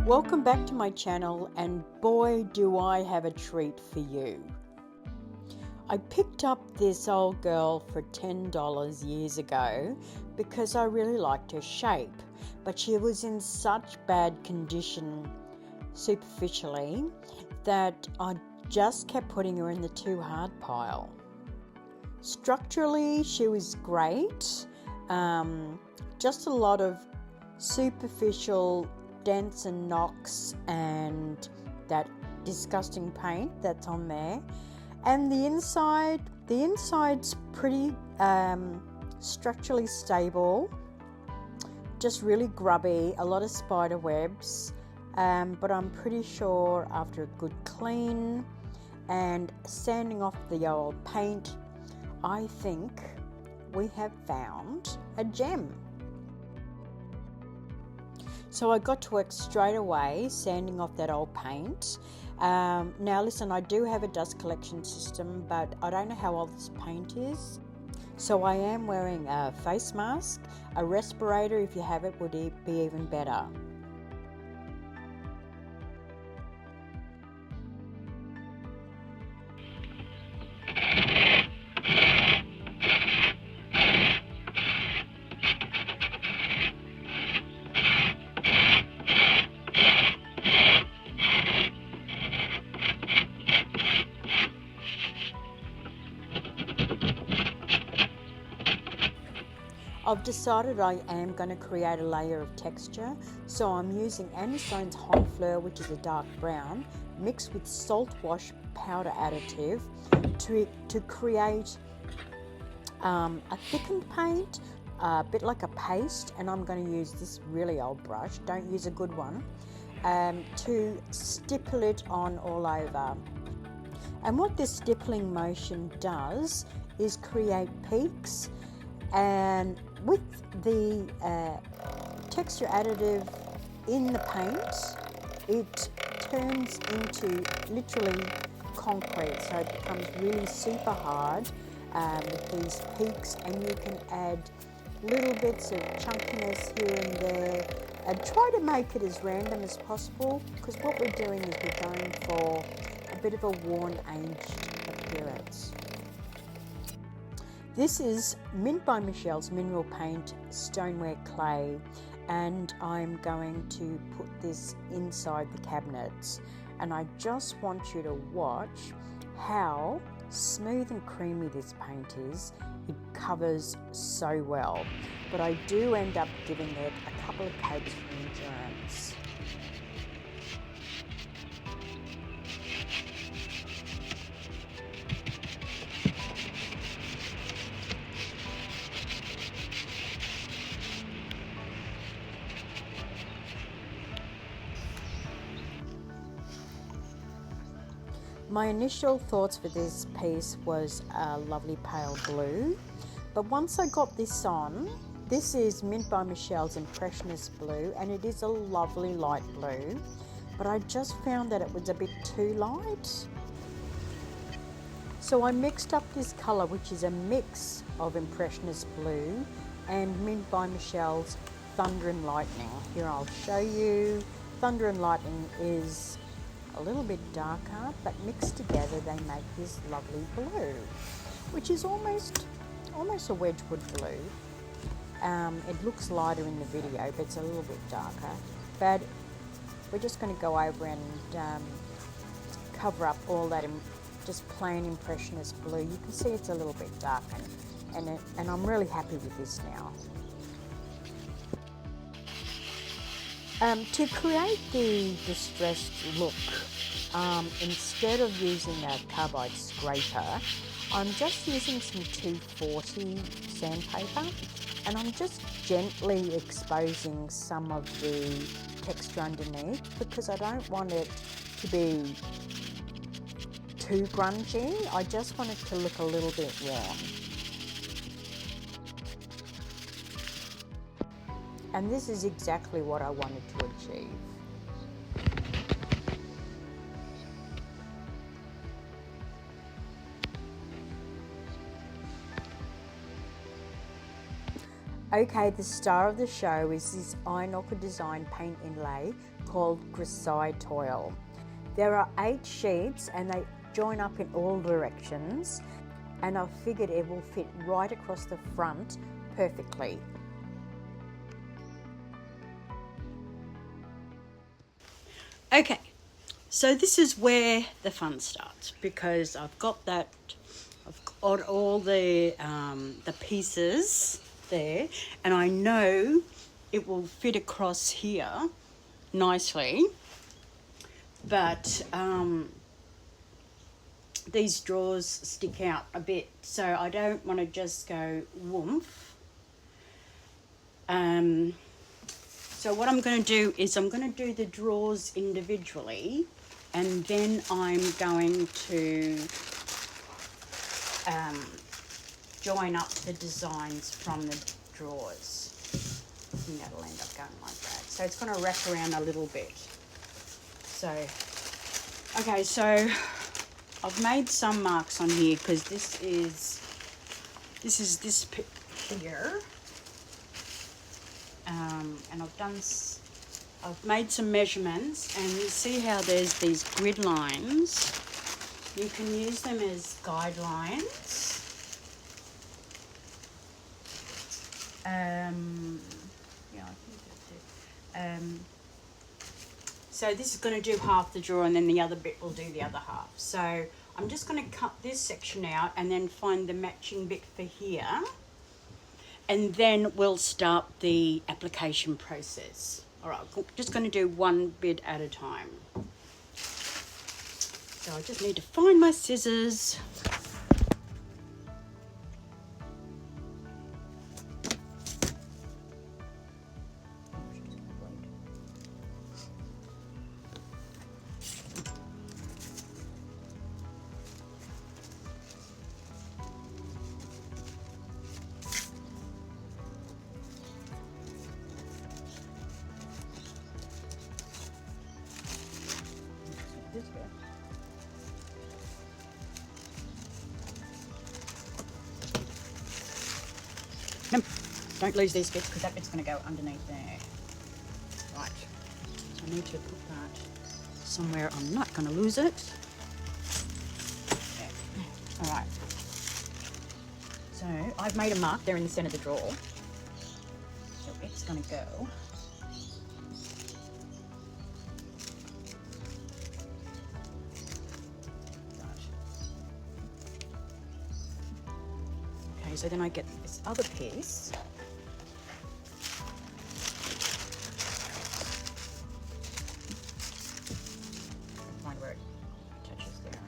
Welcome back to my channel, and boy do I have a treat for you. I picked up this old girl for $10 years ago because I really liked her shape, but she was in such bad condition superficially that I just kept putting her in the too hard pile. Structurally she was great, just a lot of superficial dents and knocks and that disgusting paint that's on there, and the inside's pretty structurally stable, just really grubby, a lot of spider webs, but I'm pretty sure after a good clean and sanding off the old paint, I think we have found a gem. So I got to work straight away sanding off that old paint. Now listen, I do have a dust collection system, but I don't know how old this paint is. So I am wearing a face mask. A respirator, if you have it, would be even better. I've decided I am going to create a layer of texture, so I'm using Anisone's Honfleur, which is a dark brown, mixed with salt wash powder additive to create a thickened paint, a bit like a paste, and I'm going to use this really old brush, don't use a good one, to stipple it on all over. And what this stippling motion does is create peaks, and with the texture additive in the paint, it turns into literally concrete, so it becomes really super hard with these peaks, and you can add little bits of chunkiness here and there and try to make it as random as possible, because what we're doing is we're going for a bit of a worn, aged appearance. This is Mint by Michelle's Mineral Paint Stoneware Clay, and I'm going to put this inside the cabinets, and I just want you to watch how smooth and creamy this paint is. It covers so well, but I do end up giving it a couple of coats for endurance. My initial thoughts for this piece was a lovely pale blue, but once I got this on, this is Mint by Michelle's Impressionist Blue, and it is a lovely light blue, but I just found that it was a bit too light. So I mixed up this colour, which is a mix of Impressionist Blue and Mint by Michelle's Thunder and Lightning. Here, I'll show you. Thunder and Lightning is a little bit darker, but mixed together they make this lovely blue, which is almost a Wedgwood blue. It looks lighter in the video, but it's a little bit darker. But we're just going to go over and cover up all that in just plain Impressionist blue. You can see it's a little bit dark, and I'm really happy with this now. To create the distressed look, instead of using a carbide scraper, I'm just using some 240 sandpaper, and I'm just gently exposing some of the texture underneath, because I don't want it to be too grungy. I just want it to look a little bit worn. And this is exactly what I wanted to achieve. Okay, the star of the show is this eye knocker design paint inlay called Grisaille Toile. There are 8 sheets and they join up in all directions, and I figured it will fit right across the front perfectly. Okay, so this is where the fun starts, because I've got all the pieces there, and I know it will fit across here nicely, but these drawers stick out a bit, so I don't want to just go woomph. So what I'm going to do is I'm going to do the drawers individually, and then I'm going to join up the designs from the drawers. And that'll end up going like that. So it's going to wrap around a little bit. So, okay, so I've made some marks on here because this is this here. And I've made some measurements, and you see how there's these grid lines. You can use them as guidelines. Yeah, I think that's it. So this is going to do half the drawer, and then the other bit will do the other half. So I'm just going to cut this section out and then find the matching bit for here. And then we'll start the application process. All right, I'm just going to do one bit at a time. So I just need to find my scissors. This bit. No, don't lose these bits, because that bit's going to go underneath there. Right, so I need to put that somewhere I'm not going to lose it. There. All right. So I've made a mark there in the centre of the drawer. So it's going to go. So then I get this other piece. Find where it touches there.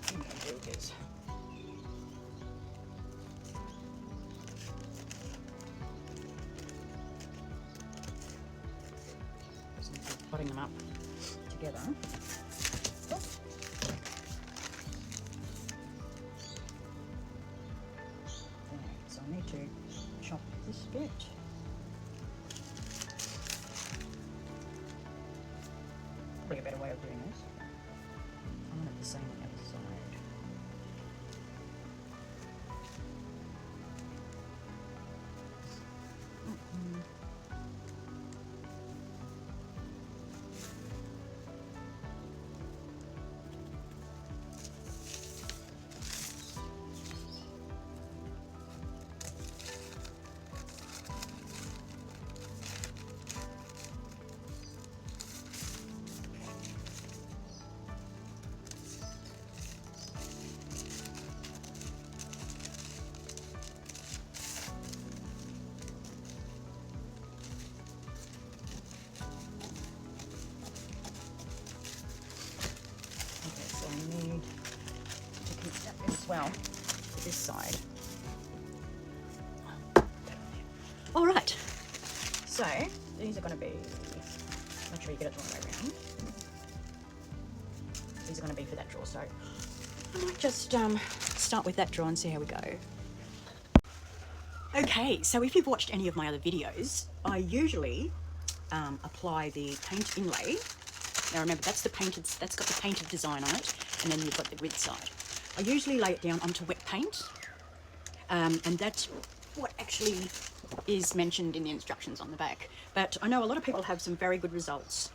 What I'm going to do is putting them up together. So I need to chop this bit. Probably a better way of doing this. I want it the same on the other side. As well, this side. All right, so these are going to be, make sure you get it the right way around. These are going to be for that drawer, so I might just start with that drawer and see how we go. Okay, so if you've watched any of my other videos, I usually apply the paint inlay. Now remember, that's got the painted design on it, and then you've got the grid side. I usually lay it down onto wet paint, and that's what actually is mentioned in the instructions on the back. But I know a lot of people have some very good results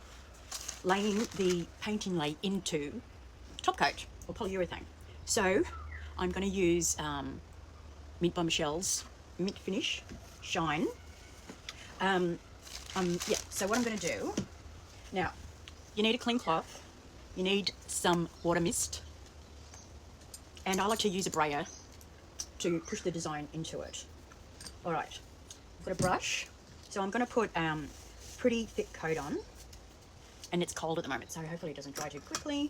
laying the paint inlay into top coat or polyurethane. So I'm going to use Mint by Michelle's Mint Finish Shine. Yeah, so what I'm going to do, now, you need a clean cloth, you need some water mist, and I like to use a brayer to push the design into it. All right, I've got a brush, so I'm going to put pretty thick coat on, and it's cold at the moment, so hopefully it doesn't dry too quickly.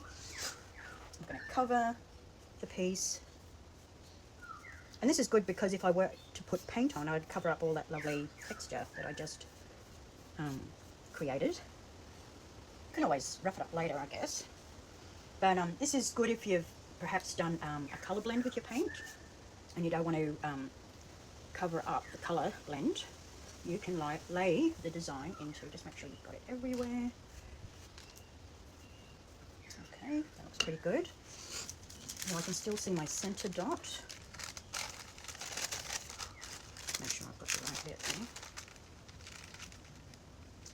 I'm going to cover the piece, and this is good because if I were to put paint on, I'd cover up all that lovely texture that I just created. You can always rough it up later, I guess. But this is good if you've perhaps done a colour blend with your paint and you don't want to cover up the colour blend. You can lay the design into, just make sure you've got it everywhere. Okay, that looks pretty good. Now I can still see my centre dot. Make sure I've got the right bit there.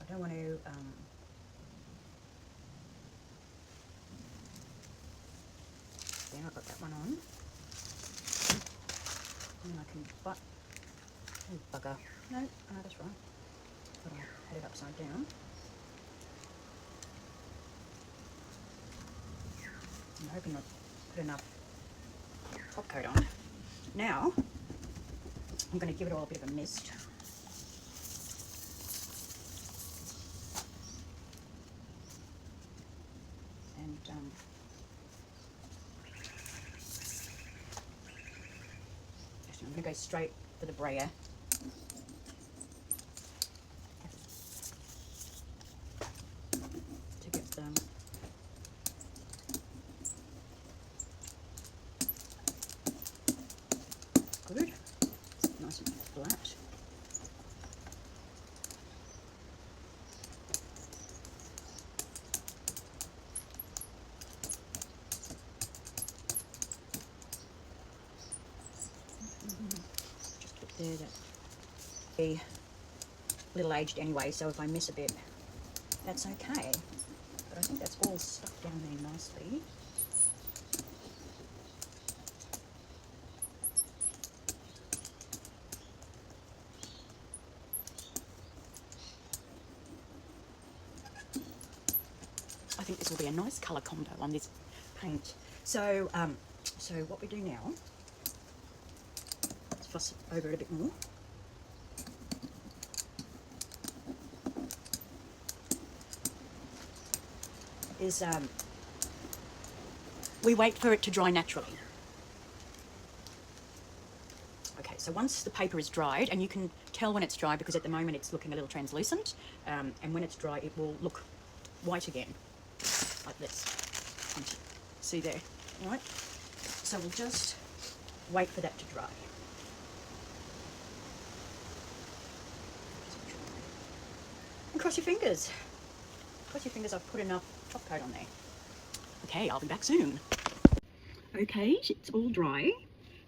I don't want to yeah, I've got that one on. And then I can oh bugger. No, that's right. But I had it upside down. I'm hoping I've put enough top coat on. Now, I'm going to give it all a bit of a mist. And actually, I'm going to go straight for the brayer. To get them good, nice and flat. Just put there that be a little aged anyway, so if I miss a bit, that's okay. But I think that's all stuck down there nicely. I think this will be a nice colour combo on this paint. So, so what we do now, let's fuss over it a bit more. Is we wait for it to dry naturally. Okay, so once the paper is dried, and you can tell when it's dry because at the moment it's looking a little translucent, and when it's dry it will look white again, like this. See there, all right? So we'll just wait for that to dry. And cross your fingers. Cross your fingers I've put enough top coat on there. Okay, I'll be back soon. Okay, it's all dry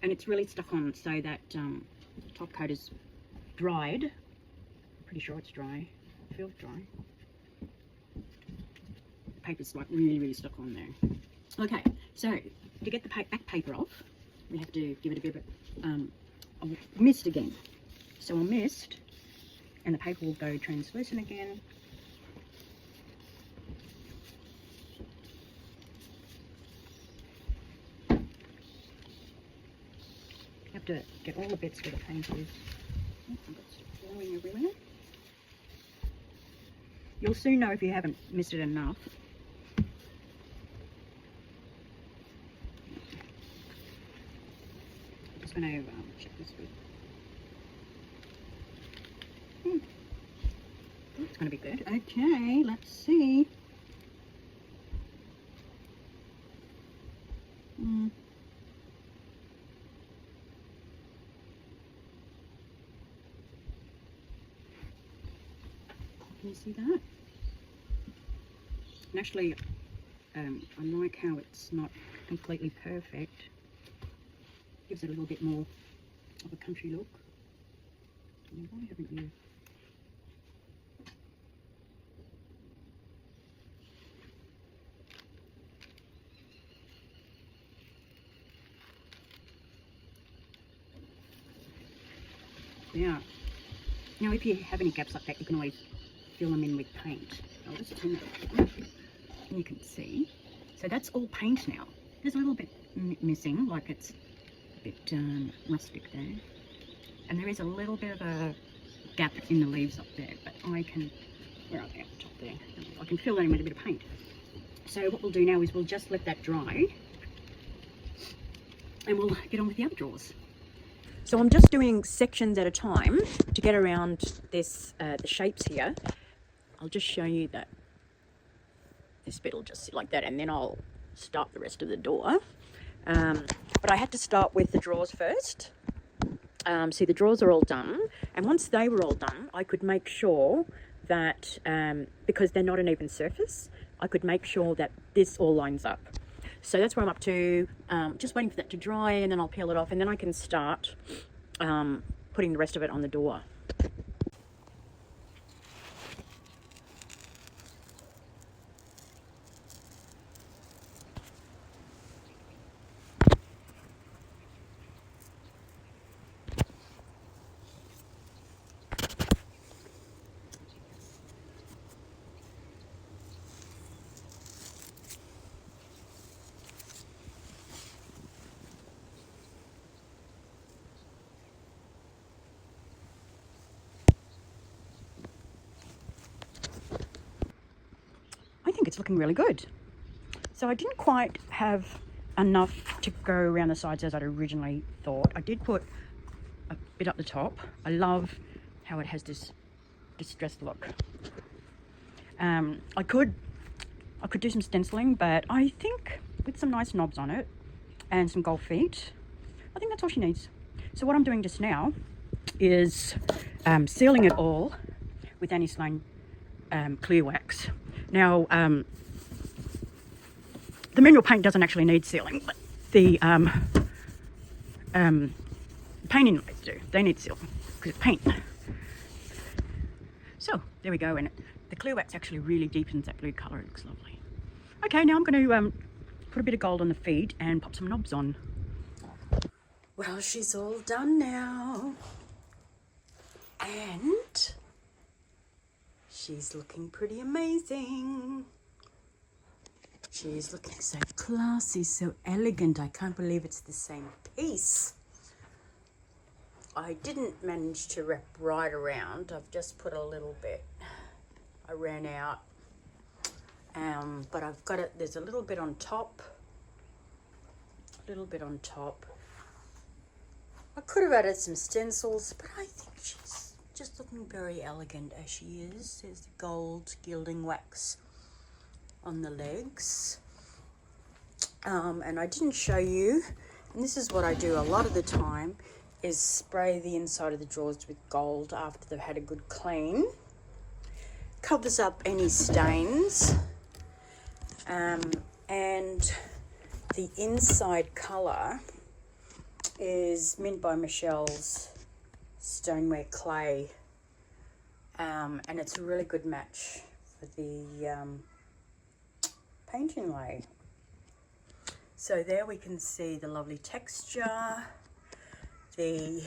and it's really stuck on so that the top coat is dried. I'm pretty sure it's dry. It feels dry. The paper's like really stuck on there. Okay, so to get the back paper off, we have to give it a bit of mist again. So I'll mist and the paper will go translucent again. You have to get all the bits where the paint is. I've got stuff blowing everywhere. You'll soon know if you haven't misted enough. I'm just going to check this with. It's going to be good. Okay, let's see. Can you see that? And actually, I like how it's not completely perfect. Gives it a little bit more of a country look. Why haven't you? Yeah. Now, if you have any gaps like that, you can always fill them in with paint. I'll just turn that up, and you can see. So that's all paint now. There's a little bit missing, like it's a bit rustic there. And there is a little bit of a gap in the leaves up there, but I can, where are they, up top there? I can fill that in with a bit of paint. So what we'll do now is we'll just let that dry, and we'll get on with the other drawers. So I'm just doing sections at a time to get around this, the shapes here. I'll just show you that this bit will just sit like that, and then I'll start the rest of the door. But I had to start with the drawers first. See, the drawers are all done, and once they were all done, I could make sure that, because they're not an even surface, I could make sure that this all lines up. So that's where I'm up to, just waiting for that to dry, and then I'll peel it off, and then I can start putting the rest of it on the door. I think it's looking really good. So I didn't quite have enough to go around the sides as I'd originally thought. I did put a bit up the top. I love how it has this distressed look. I could do some stenciling, but I think with some nice knobs on it and some gold feet, I think that's all she needs. So what I'm doing just now is sealing it all with Annie Sloan clear wax. Now, the mineral paint doesn't actually need sealing, but the paint inlays do. They need sealing because it's paint. So there we go, and the clear wax actually really deepens that blue colour. It looks lovely. Okay, now I'm going to put a bit of gold on the feet and pop some knobs on. Well, she's all done now, and she's looking pretty amazing. She's looking so classy, so elegant. I can't believe it's the same piece. I didn't manage to wrap right around. I've just put a little bit. I ran out. But I've got it, there's a little bit on top. A little bit on top. I could have added some stencils, but I think she's just looking very elegant as she is. There's the gold gilding wax on the legs. And I didn't show you, and this is what I do a lot of the time, is spray the inside of the drawers with gold after they've had a good clean. Covers up any stains. And the inside colour is Mint by Michelle's Stoneware Clay. And it's a really good match for the paint inlay. So there we can see the lovely texture. I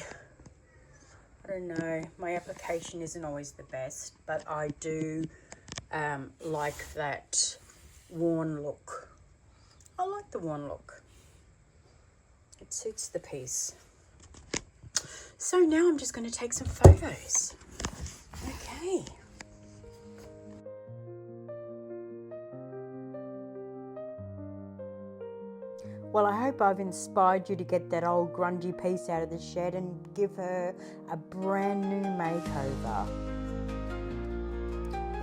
don't know, my application isn't always the best, but I do like that worn look. I like the worn look. It suits the piece. So now I'm just going to take some photos. Okay. Well, I hope I've inspired you to get that old grungy piece out of the shed and give her a brand new makeover.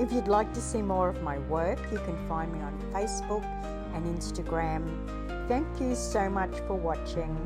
If you'd like to see more of my work, you can find me on Facebook and Instagram. Thank you so much for watching.